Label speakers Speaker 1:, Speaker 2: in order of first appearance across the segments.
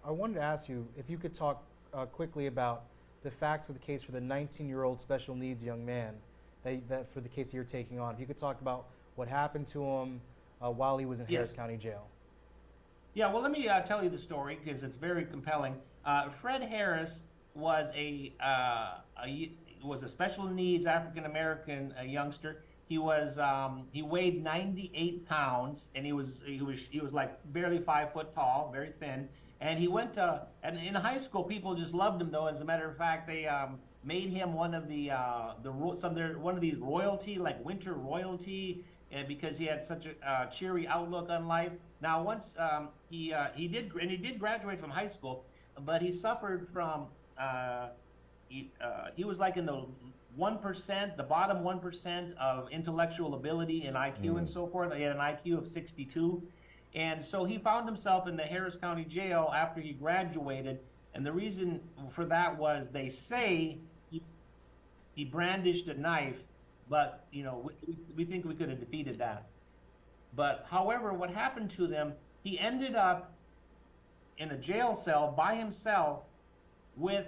Speaker 1: I wanted to ask you if you could talk quickly about the facts of the case for the 19-year-old special needs young man that for the case that you're taking on. If you could talk about what happened to him while he was in Harris County Jail.
Speaker 2: Yeah, well, let me tell you the story because it's very compelling. Fred Harris was was a special needs African American youngster. He weighed 98 pounds, and he was like barely 5 foot tall, very thin. And he went to, and in high school, people just loved him though. As a matter of fact, they made him one of one of these royalty, like winter royalty, and because he had such a cheery outlook on life. Now, once he did graduate from high school, but he suffered from he was like in the 1%, the bottom 1% of intellectual ability and IQ and so forth. He had an IQ of 62. And so he found himself in the Harris County Jail after he graduated. And the reason for that was they say he brandished a knife, but we think we could have defeated that. But however, what happened to them, he ended up in a jail cell by himself with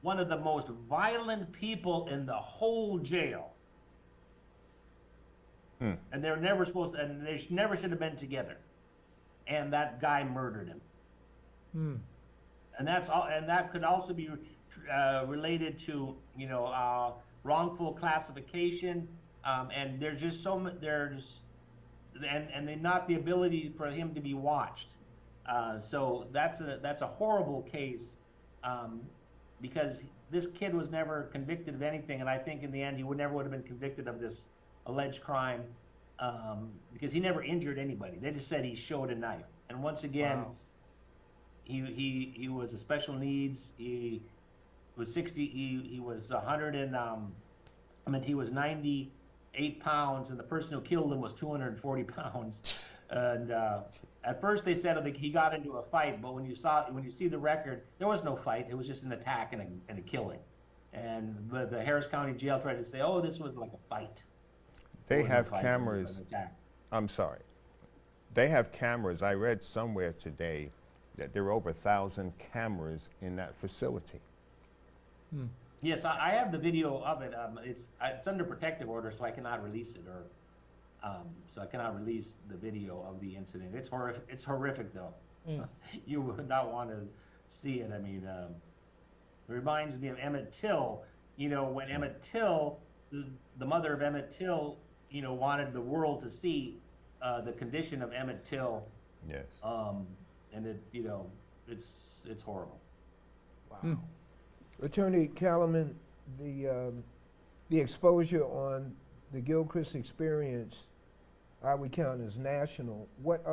Speaker 2: one of the most violent people in the whole jail. And they're never supposed to, and they never should have been together. And that guy murdered him. And that's all, and that could also be related to wrongful classification. And there's just and they not the ability for him to be watched. So that's a horrible case. Because this kid was never convicted of anything, and I think in the end he never would have been convicted of this alleged crime because he never injured anybody. They just said he showed a knife. And once again, wow. he was a special needs. He was 60. He was 100 and he was 98 pounds, and the person who killed him was 240 pounds. And at first they said he got into a fight, but when you see the record, there was no fight. It was just an attack and a killing. And the Harris County Jail tried to say, oh, this was like a fight.
Speaker 3: They have cameras. I'm sorry. They have cameras. I read somewhere today that there are over 1,000 cameras in that facility.
Speaker 2: Yes, I have the video of it. It's under protective order, so I cannot release it, so I cannot release the video of the incident. It's horrific. It's horrific, though. You would not want to see it. I mean, it reminds me of Emmett Till. When Emmett Till, the mother of Emmett Till, wanted the world to see the condition of Emmett Till.
Speaker 3: Yes.
Speaker 2: And it's horrible.
Speaker 1: Wow.
Speaker 4: Attorney Callman, the exposure on the Gilchrist experience, I would count as national. What